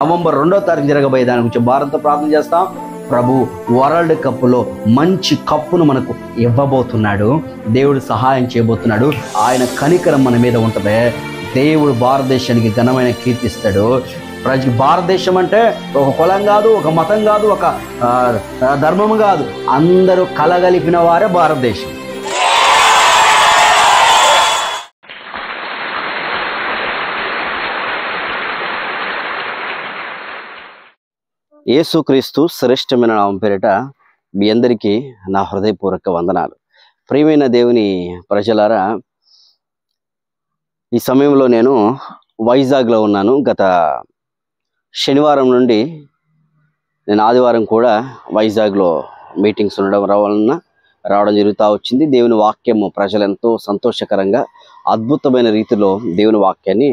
November 2వ తారీఖు జరగబోయే దాని గురించి భారత్తో ప్రార్థన చేస్తాం. ప్రభు వరల్డ్ కప్లో మంచి కప్పును మనకు ఇవ్వబోతున్నాడు. దేవుడు సహాయం చేయబోతున్నాడు. ఆయన కనికరం మన మీద ఉంటుంది. దేవుడు భారతదేశానికి ఘనమైన కీర్తిస్తాడు. భారతదేశం అంటే ఒక కులం కాదు, ఒక మతం కాదు, ఒక ధర్మం కాదు, అందరూ కలగలిపిన వారే భారతదేశం. యేసుక్రీస్తు శ్రేష్టమైన నామం పేరిట మీ అందరికీ నా హృదయపూర్వక వందనాలు. ప్రియమైన దేవుని ప్రజలారా, ఈ సమయంలో నేను వైజాగ్లో ఉన్నాను. గత శనివారం నుండి నేను ఆదివారం కూడా వైజాగ్లో మీటింగ్స్ రావడం జరుగుతూ వచ్చింది. దేవుని వాక్యము ప్రజలెంతో సంతోషకరంగా అద్భుతమైన రీతిలో దేవుని వాక్యాన్ని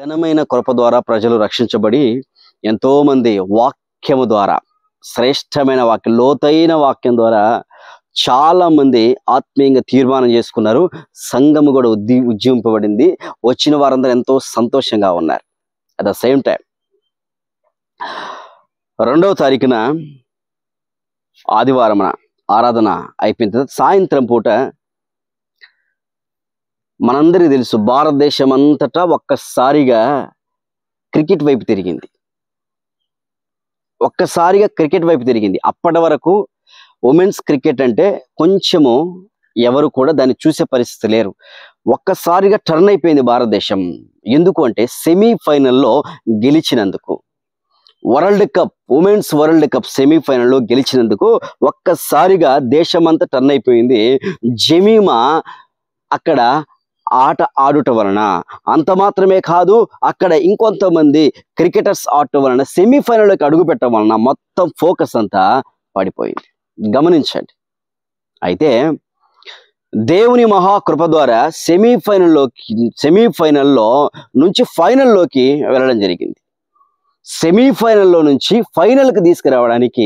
ఘనమైన కృప ద్వారా ప్రజలు రక్షించబడి ఎంతోమంది వాక్యము ద్వారా, శ్రేష్టమైన వాక్యం, లోతైన వాక్యం ద్వారా చాలా మంది ఆత్మీయంగా తీర్మానం చేసుకున్నారు. సంఘము కూడా ఉజ్జీవింపబడింది. వచ్చిన వారందరూ ఎంతో సంతోషంగా ఉన్నారు. అట్ ద సేమ్ టైం 2వ తారీఖున ఆదివారం ఆరాధన అయిపోయిన తర్వాత సాయంత్రం పూట మనందరికీ తెలుసు, భారతదేశం అంతటా ఒక్కసారిగా క్రికెట్ వైపు తిరిగింది. అప్పటి వరకు ఉమెన్స్ క్రికెట్ అంటే కొంచెము ఎవరు కూడా దాన్ని చూసే పరిస్థితి లేరు. ఒక్కసారిగా టర్న్ అయిపోయింది భారతదేశం. ఎందుకు అంటే సెమీఫైనల్లో గెలిచినందుకు, world cup, women's world cup సెమీఫైనల్లో గెలిచినందుకు ఒక్కసారిగా దేశమంతా టర్న్ అయిపోయింది. జమీమా అక్కడ ఆట ఆడుట వలన, అంత మాత్రమే కాదు, అక్కడ ఇంకొంతమంది క్రికెటర్స్ ఆడటం వలన, సెమీఫైనల్లోకి అడుగు పెట్టడం వలన మొత్తం ఫోకస్ అంతా పడిపోయింది. గమనించండి. అయితే దేవుని మహాకృప ద్వారా సెమీఫైనల్లో నుంచి ఫైనల్లోకి వెళ్ళడం జరిగింది. సెమీఫైనల్లో నుంచి ఫైనల్కి తీసుకురావడానికి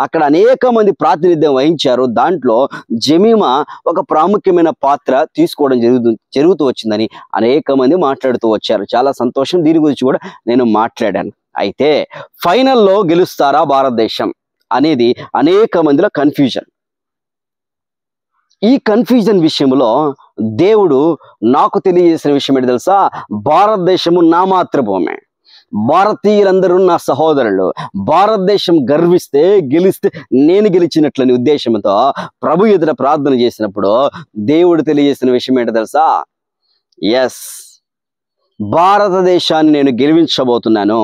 అక్కడ అనేక మంది ప్రాతినిధ్యం వహించారు. దాంట్లో జమీమా ఒక ప్రాముఖ్యమైన పాత్ర తీసుకోవడం జరుగుతూ వచ్చిందని అనేక మంది మాట్లాడుతూ వచ్చారు. చాలా సంతోషం. దీని గురించి కూడా నేను మాట్లాడాను. అయితే ఫైనల్లో గెలుస్తారా భారతదేశం అనేది అనేక మందిలో కన్ఫ్యూజన్. ఈ కన్ఫ్యూజన్ విషయంలో దేవుడు నాకు తెలియజేసిన విషయం ఏంటి తెలుసా? భారతదేశము నా మాతృభూమి, భారతీయులందరూ నా సహోదరులు, భారతదేశం గెలిస్తే నేను గెలిచినట్లని ఉద్దేశంతో ప్రభు ఎదుట ప్రార్థన చేసినప్పుడు దేవుడు తెలియజేసిన విషయం ఏంటో తెలుసా? ఎస్, భారతదేశాన్ని నేను గెలిపించబోతున్నాను.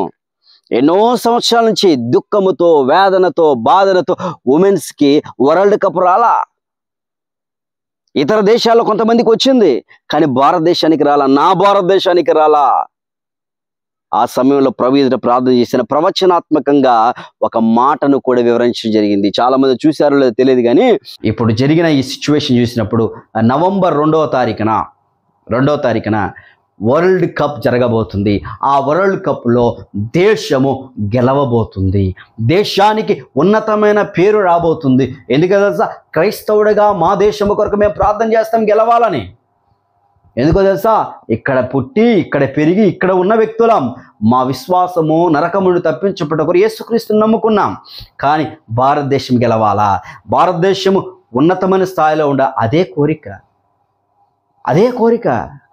ఎన్నో సంవత్సరాల నుంచి దుఃఖముతో, వేదనతో, బాధలతో ఉమెన్స్కి వరల్డ్ కప్ రాలా. ఇతర దేశాల్లో కొంతమందికి వచ్చింది, కానీ భారతదేశానికి రాలా, నా భారతదేశానికి రాలా. ఆ సమయంలో ప్రభు ఎదుట ప్రార్థన చేసిన ప్రవచనాత్మకంగా ఒక మాటను కూడా వివరించడం జరిగింది. చాలా మంది చూశారో లేదో తెలియదు, కానీ ఇప్పుడు జరిగిన ఈ సిచ్యువేషన్ చూసినప్పుడు నవంబర్ 2వ తారీఖున వరల్డ్ కప్ జరగబోతుంది. ఆ వరల్డ్ కప్లో దేశము గెలవబోతుంది. దేశానికి ఉన్నతమైన పేరు రాబోతుంది. ఎందుకంటే తెలుసా, క్రైస్తవుడిగా మా దేశము కొరకు మేము ప్రార్థన చేస్తాం గెలవాలని. ఎందుకో తెలుసా, ఇక్కడ పుట్టి, ఇక్కడ పెరిగి, ఇక్కడ ఉన్న వ్యక్తులం. మా విశ్వాసము నరకము నుండి తప్పించబడ్డ కొరకు యేసుక్రీస్తుని నమ్ముకున్నాం. కానీ భారతదేశం గెలవాలా, భారతదేశము ఉన్నతమైన స్థాయిలో ఉండ, అదే కోరిక.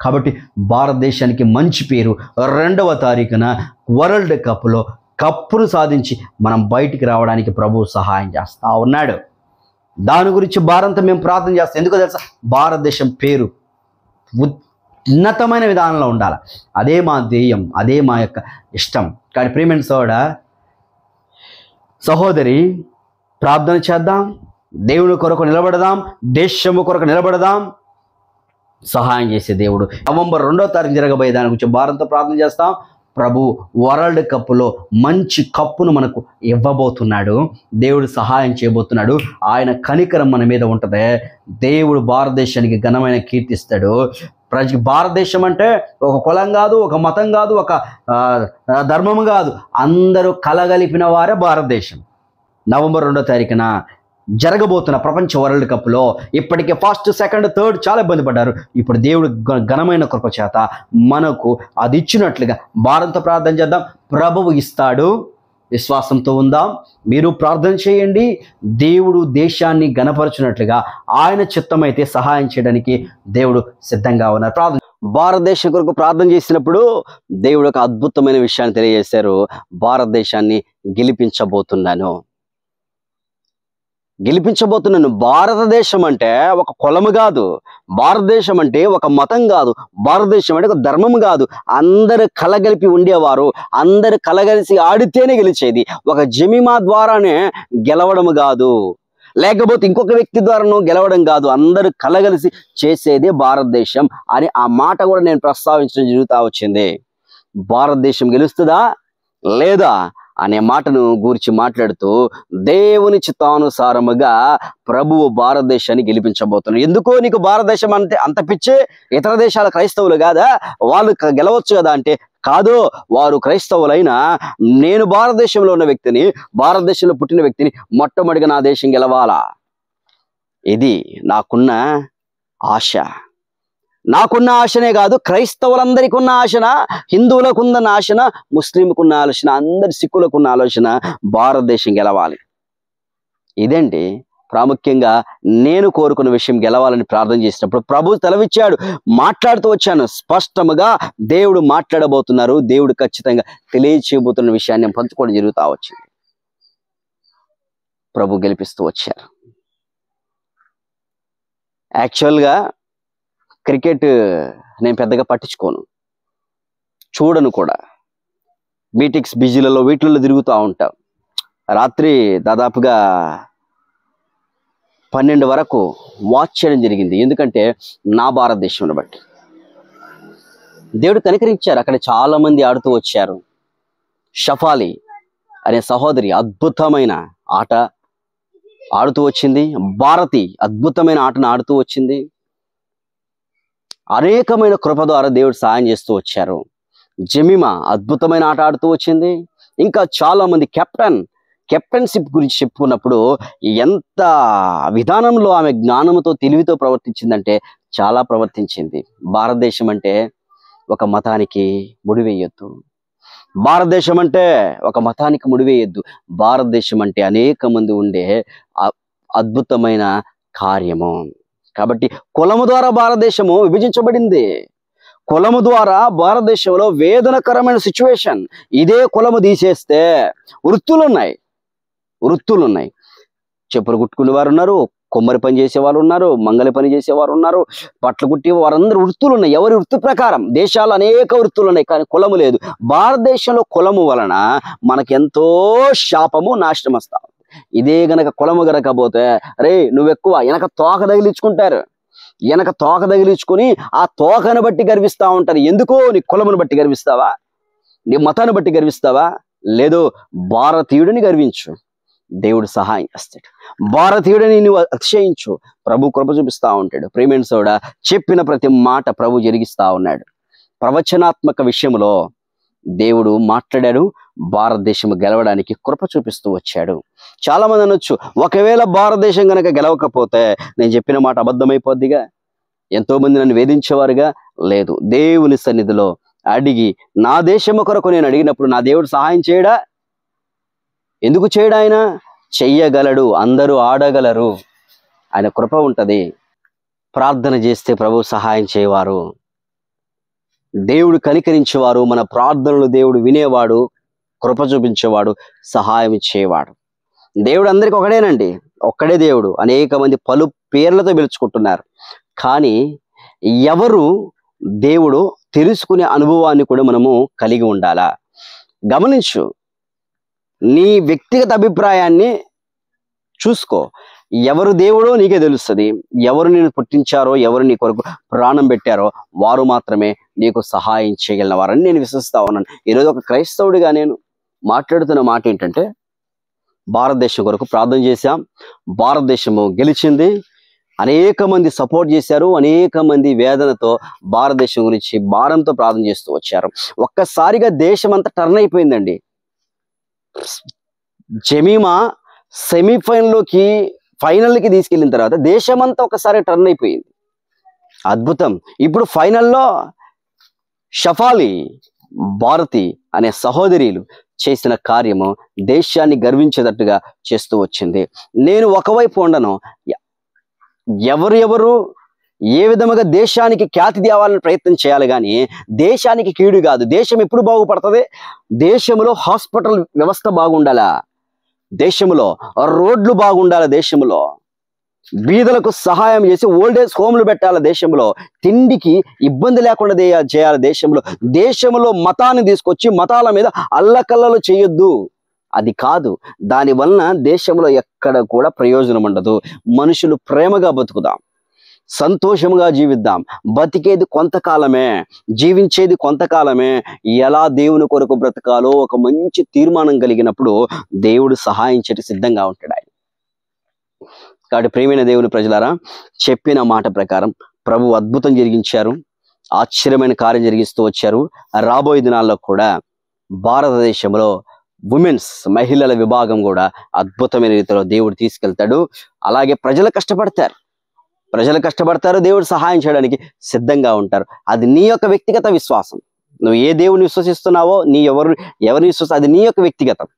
కాబట్టి భారతదేశానికి మంచి పేరు 2వ తారీఖున వరల్డ్ కప్లో కప్పును సాధించి మనం బయటికి రావడానికి ప్రభు సహాయం చేస్తా ఉన్నాడు. దాని గురించి భారతంతో మేము ప్రార్థన చేస్తాం. ఎందుకో తెలుసా, భారతదేశం పేరు ఉన్నతమైన విధానంలో ఉండాలి. అదే మా ధ్యేయం, అదే మా యొక్క ఇష్టం. కానీ ప్రియమైన సహోదరి, ప్రార్థన చేద్దాం, దేవుని కొరకు నిలబడదాం, దేశము కొరకు నిలబడదాం. సహాయం చేసే దేవుడు. నవంబర్ 2వ తారీఖు జరగబోయే దాని గురించి భారత్తో ప్రార్థన చేస్తాం. ప్రభు వరల్డ్ కప్లో మంచి కప్పును మనకు ఇవ్వబోతున్నాడు. దేవుడు సహాయం చేయబోతున్నాడు. ఆయన కనికరం మన మీద ఉంటుంది. దేవుడు భారతదేశానికి ఘనమైన కీర్తిస్తాడు. భారతదేశం అంటే ఒక కులం కాదు, ఒక మతం కాదు, ఒక ధర్మం కాదు, అందరూ కలగలిపిన వారే భారతదేశం. నవంబర్ 2వ తారీఖున జరగబోతున్న ప్రపంచ వరల్డ్ కప్లో ఇప్పటికే ఫస్ట్, సెకండ్, థర్డ్ చాలా ఇబ్బంది పడ్డారు. ఇప్పుడు దేవుడు ఘనమైన కృప చేత మనకు అది ఇచ్చినట్లుగా భారంతో ప్రార్థన చేద్దాం. ప్రభువు ఇస్తాడు, విశ్వాసంతో ఉందాం. మీరు ప్రార్థన చేయండి. దేవుడు దేశాన్ని ఘనపరచునట్లుగా ఆయన చిత్తమైతే సహాయం చేయడానికి దేవుడు సిద్ధంగా ఉన్నారు. ప్రార్థన భారతదేశం కొరకు ప్రార్థన చేసినప్పుడు దేవుడు ఒక అద్భుతమైన విషయాన్ని తెలియజేశారు. భారతదేశాన్ని గెలిపించబోతున్నాను. భారతదేశం అంటే ఒక కులము కాదు, భారతదేశం అంటే ఒక మతం కాదు, భారతదేశం అంటే ఒక ధర్మం కాదు. అందరు కలగలిపి ఉండేవారు, అందరు కలగలిసి ఆడితేనే గెలిచేది. ఒక జమీమా ద్వారానే గెలవడం కాదు, లేకపోతే ఇంకొక వ్యక్తి ద్వారాను గెలవడం కాదు, అందరూ కలగలిసి చేసేదే భారతదేశం అని ఆ మాట కూడా నేను ప్రస్తావించడం జరుగుతూ వచ్చింది. భారతదేశం గెలుస్తుందా లేదా అనే మాటను గురించి మాట్లాడుతూ దేవుని చిత్తానుసారముగా ప్రభువు భారతదేశాన్ని గెలిపించబోతున్నాడు. ఎందుకో నీకు భారతదేశం అంటే అంత పిచ్చే? ఇతర దేశాల క్రైస్తవులు కాదా, వాళ్ళు గెలవచ్చు కదా అంటే కాదు. వారు క్రైస్తవులైనా నేను భారతదేశంలో ఉన్న వ్యక్తిని, భారతదేశంలో పుట్టిన వ్యక్తిని, మొట్టమొదటిగా నా దేశం గెలవాలా. ఇది నాకున్న ఆశ. నాకున్న ఆశనే కాదు, క్రైస్తవులందరికీ ఉన్న ఆశన, హిందువులకు ఉన్న ఆశన, ముస్లింకున్న ఆలోచన, అందరి సిక్కులకు ఉన్న ఆలోచన భారతదేశం గెలవాలి. ఇదండి ప్రాముఖ్యంగా నేను కోరుకున్న విషయం. గెలవాలని ప్రార్థన చేసినప్పుడు ప్రభు తెలవిచ్చాడు, మాట్లాడుతూ వచ్చాను. స్పష్టముగా దేవుడు మాట్లాడబోతున్నారు, దేవుడు ఖచ్చితంగా తెలియచేయబోతున్న విషయాన్ని పంచుకోవడం జరుగుతూ వచ్చింది. ప్రభు గెలిపిస్తూ వచ్చారు. యాక్చువల్గా క్రికెట్ నేను పెద్దగా పట్టించుకోను, చూడను కూడా. మీటింగ్స్ బిజీలలో వీటిల్లో తిరుగుతూ ఉంటాం. రాత్రి దాదాపుగా 12 వరకు వాచ్ చేయడం జరిగింది. ఎందుకంటే నా భారతదేశంలో బట్టి దేవుడు కనికరించారు. అక్కడ చాలా మంది ఆడుతూ వచ్చారు. షఫాలి అనే సహోదరి అద్భుతమైన ఆట ఆడుతూ వచ్చింది. భారతి అద్భుతమైన ఆటను ఆడుతూ వచ్చింది. అనేకమైన కృప ద్వారా దేవుడు సహాయం చేస్తూ వచ్చారు. జమీమా అద్భుతమైన ఆట ఆడుతూ వచ్చింది. ఇంకా చాలా మంది కెప్టెన్షిప్ గురించి చెప్పుకున్నప్పుడు ఎంత విధానంలో ఆమె జ్ఞానంతో తెలివితో ప్రవర్తించిందంటే చాలా ప్రవర్తించింది. భారతదేశం అంటే ఒక మతానికి ముడివేయొద్దు. భారతదేశం అంటే ఒక మతానికి ముడివేయొద్దు. భారతదేశం అంటే అనేక మంది ఉండే అద్భుతమైన కార్యము. కాబట్టి కులము ద్వారా భారతదేశము విభజించబడింది. కులము ద్వారా భారతదేశంలో వేదనకరమైన సిచ్యువేషన్. ఇదే కులము తీసేస్తే వృత్తులు ఉన్నాయి. చెప్పులు కుట్టుకునే వారు ఉన్నారు, కొమ్మరి పని చేసేవారు ఉన్నారు, మంగళ పని చేసేవారు ఉన్నారు, బట్టలు కుట్టే వారందరూ వృత్తులు ఉన్నాయి. ఎవరి వృత్తి ప్రకారం దేశాలు అనేక వృత్తులు ఉన్నాయి, కానీ కులము లేదు. భారతదేశంలో కులము వలన మనకెంతో శాపము, నాశనం వస్తాం. ఇదే గనక కులము గనకపోతే రే నువ్వెక్కువ వెనక తోక తగిలించుకుంటారు. వెనక తోక తగిలించుకొని ఆ తోకను బట్టి గర్విస్తూ ఉంటారు. ఎందుకో నీ కులమును బట్టి గర్విస్తావా? నీ మతాన్ని బట్టి గర్విస్తావా? లేదు, భారతీయుడిని గర్వించు, దేవుడు సహాయం చేస్తాడు. భారతీయుడిని నువ్వు అతిశయించు, ప్రభు కృప చూపిస్తూ ఉంటాడు. ప్రేమైన సోడా చెప్పిన ప్రతి మాట ప్రభు జరిగిస్తూ ఉన్నాడు. ప్రవచనాత్మక విషయంలో దేవుడు మాట్లాడాడు. భారతదేశం గెలవడానికి కృప చూపిస్తూ వచ్చాడు. చాలా మంది అనొచ్చు, ఒకవేళ భారతదేశం కనుక గెలవకపోతే నేను చెప్పిన మాట అబద్ధమైపోద్దిగా. ఎంతో మంది నన్ను వేధించేవారుగా. లేదు, దేవుని సన్నిధిలో అడిగి నా దేశము కొరకు నేను అడిగినప్పుడు నా దేవుడు సహాయం చేయడా? ఎందుకు చేయడా? ఆయన చెయ్యగలడు. అందరూ ఆడగలరు. ఆయన కృప ఉంటది. ప్రార్థన చేస్తే ప్రభు సహాయం చేయవారు, దేవుడు కనికరించేవారు, మన ప్రార్థనలు దేవుడు వినేవాడు, కృప చూపించేవాడు, సహాయం ఇచ్చేవాడు. దేవుడు అందరికి ఒకడేనండి, ఒక్కడే దేవుడు. అనేక మంది పలు పేర్లతో పిలుచుకుంటున్నారు. కానీ ఎవరు దేవుడు తెలుసుకునే అనుభవాన్ని కూడా మనము కలిగి ఉండాలా. గమనించు, నీ వ్యక్తిగత అభిప్రాయాన్ని చూసుకో. ఎవరు దేవుడో నీకే తెలుస్తుంది. ఎవరు నేను పుట్టించారో, ఎవరు నీ కొరకు ప్రాణం పెట్టారో వారు మాత్రమే నీకు సహాయం చేయగలిగిన వారని నేను విశ్వసిస్తా ఉన్నాను. ఈరోజు ఒక క్రైస్తవుడిగా నేను మాట్లాడుతున్న మాట ఏంటంటే, భారతదేశం కొరకు ప్రార్థన చేశాం, భారతదేశము గెలిచింది. అనేక మంది సపోర్ట్ చేశారు, అనేక మంది వేదనతో భారతదేశం గురించి భారంతో ప్రార్థన చేస్తూ వచ్చారు. ఒక్కసారిగా దేశం అంతా టర్న్ అయిపోయిందండి. జమీమా సెమీఫైనల్లోకి ఫైనల్కి తీసుకెళ్ళిన తర్వాత దేశమంతా ఒకసారి టర్న్ అయిపోయింది. అద్భుతం. ఇప్పుడు ఫైనల్లో షఫాలి భారతి అనే సహోదరులు చేసిన కార్యము దేశాన్ని గర్వించేటట్టుగా చేస్తూ వచ్చింది. నేను ఒకవైపు ఉండను, ఎవరు ఏ విధముగా దేశానికి ఖ్యాతి తేవాలని ప్రయత్నం చేయాలి, కానీ దేశానికి కీడు కాదు. దేశం ఎప్పుడు బాగుపడుతుంది? దేశంలో హాస్పిటల్ వ్యవస్థ బాగుండాలా, దేశంలో రోడ్లు బాగుండాలి, దేశంలో బీదలకు సహాయం చేసి ఓల్డేజ్ హోమ్లు పెట్టాలి, దేశంలో తిండికి ఇబ్బంది లేకుండా చేయాలి, దేశంలో మతాన్ని తీసుకొచ్చి మతాల మీద అల్లకల్లలు చేయొద్దు. అది కాదు. దానివలన దేశంలో ఎక్కడ కూడా ప్రయోజనం ఉండదు. మనుషులు ప్రేమగా బతుకుదాం, సంతోషంగా జీవిద్దాం. బతికేది కొంతకాలమే, జీవించేది కొంతకాలమే. ఎలా దేవుని కొరకు బ్రతకాలో ఒక మంచి తీర్మానం కలిగినప్పుడు దేవుడు సహాయం చేయడానికి సిద్ధంగా ఉంటాడు ఆయన. కాబట్టి ప్రియమైన దేవుని ప్రజలారా, చెప్పిన మాట ప్రకారం ప్రభు అద్భుతం జరిగించారు, ఆశ్చర్యమైన కార్యం జరిగిస్తూ వచ్చారు. రాబోయే దినాల్లో కూడా భారతదేశంలో మహిళల విభాగం కూడా అద్భుతమైన రీతిలో దేవుడు తీసుకెళ్తాడు. అలాగే ప్రజలు కష్టపడతారు, దేవుడు సహాయం చేయడానికి సిద్ధంగా ఉంటారు. అది నీ యొక్క వ్యక్తిగత విశ్వాసం. నువ్వు ఏ దేవుని విశ్వసిస్తున్నావో, ఎవరిని విశ్వసి, అది నీ యొక్క వ్యక్తిగతం.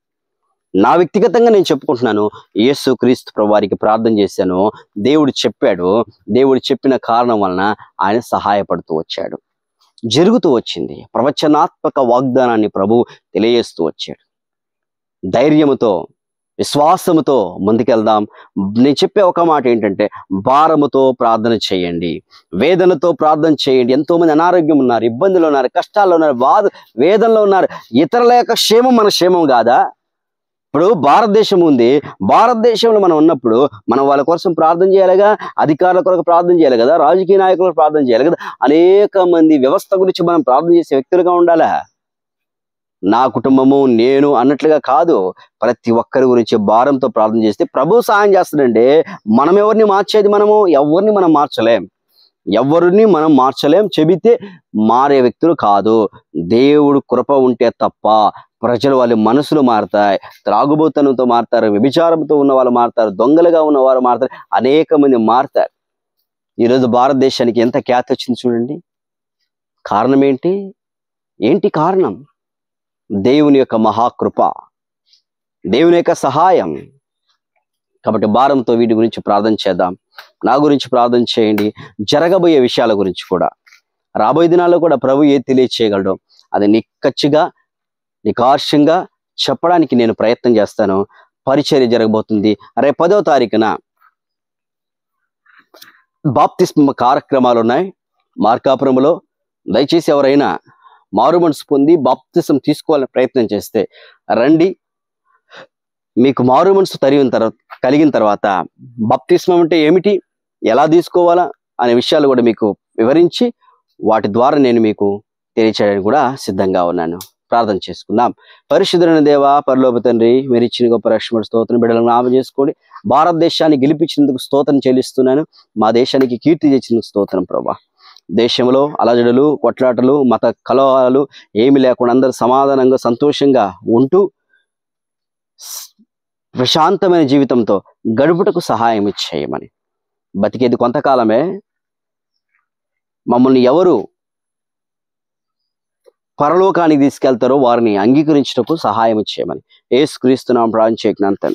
నా వ్యక్తిగతంగా నేను చెప్పుకుంటున్నాను, యేసుక్రీస్తు ప్రభువారికి ప్రార్థన చేశాను, దేవుడు చెప్పాడు, దేవుడు చెప్పిన కారణం వలన ఆయన సహాయపడుతూ వచ్చాడు, జరుగుతూ వచ్చింది. ప్రవచనాత్మక వాగ్దానాన్ని ప్రభు తెలియజేస్తూ వచ్చాడు. ధైర్యముతో, విశ్వాసముతో ముందుకెళ్దాం. నేను చెప్పే ఒక మాట ఏంటంటే, భారముతో ప్రార్థన చేయండి, వేదనతో ప్రార్థన చేయండి. ఎంతో మంది అనారోగ్యం ఉన్నారు, ఇబ్బందులు ఉన్నారు, కష్టాల్లో ఉన్నారు, వేదనలో ఉన్నారు. ఇతరుల యొక్క క్షేమం మన క్షేమం కాదా? ఇప్పుడు భారతదేశం ఉంది, భారతదేశంలో మనం ఉన్నప్పుడు మనం వాళ్ళ కోసం ప్రార్థన చేయాలిగా, అధికారుల కొరకు ప్రార్థన చేయాలి కదా, రాజకీయ నాయకులకు ప్రార్థన చేయాలి కదా, అనేక మంది వ్యవస్థ గురించి మనం ప్రార్థన చేసే వ్యక్తులుగా ఉండాలా. నా కుటుంబము, నేను అన్నట్లుగా కాదు, ప్రతి ఒక్కరి గురించి భారంతో ప్రార్థన చేస్తే ప్రభు సహాయం చేస్తాడండి. మనం ఎవరిని మార్చేది? ఎవరిని మనం మార్చలేం. చెబితే మారే వ్యక్తులు కాదు. దేవుడు కృప ఉంటే తప్ప ప్రజలు వాళ్ళ మనసులు మారుతాయి, త్రాగుబోతనంతో మారుతారు, వ్యభిచారంతో ఉన్న వాళ్ళు మారుతారు, దొంగలుగా ఉన్నవారు మారుతారు, అనేక మంది మారుతారు. ఈరోజు భారతదేశానికి ఎంత ఖ్యాతి వచ్చింది చూడండి. కారణం ఏంటి కారణం? దేవుని యొక్క మహాకృప, దేవుని యొక్క సహాయం. కాబట్టి భారంతో వీటి గురించి ప్రార్థన చేద్దాం. నా గురించి ప్రార్థన చేయండి. జరగబోయే విషయాల గురించి కూడా, రాబోయే దినాల్లో కూడా ప్రభు ఏది తెలియచేయగలడో అది నికార్షంగా చెప్పడానికి నేను ప్రయత్నం చేస్తాను. పరిచర్య జరగబోతుంది. రేపు 10వ తారీఖున బాప్తిస్మ కార్యక్రమాలు ఉన్నాయి మార్కాపురంలో. దయచేసి ఎవరైనా మారు మనసు పొంది బాప్తిసం తీసుకోవాలని ప్రయత్నం చేస్తే రండి. మీకు మారు మనసు కలిగిన తర్వాత బాప్తిస్మం అంటే ఏమిటి, ఎలా తీసుకోవాలా అనే విషయాలు కూడా మీకు వివరించి వాటి ద్వారా నేను మీకు తెలియచేయడానికి కూడా సిద్ధంగా ఉన్నాను. ప్రార్థన చేసుకుందాం. పరిశుద్ధుడైన దేవా, పరలోక తండ్రి, మీరు ఇచ్చిన గొప్ప రక్షణ స్తోత్రం బిడ్డలను నామ చేసుకోండి. భారతదేశాన్ని గెలిపించినందుకు స్తోత్రం చెల్లిస్తున్నాను. మా దేశానికి కీర్తి తెచ్చినందుకు స్తోత్రం ప్రభా. దేశంలో అలజడులు, కొట్లాటలు, మత కలహాలు ఏమి లేకుండా అందరూ సమాధానంగా, సంతోషంగా ఉంటూ ప్రశాంతమైన జీవితంతో గడుపుటకు సహాయం చేయమని. బతికేది కొంతకాలమే. మమ్మల్ని ఎవరు పరలోకానికి తీసుకెళ్తారో వారిని అంగీకరించుటకు సహాయం చేయమని యేసుక్రీస్తు నామమున ప్రార్థన చేస్తున్నాను తండ్రి.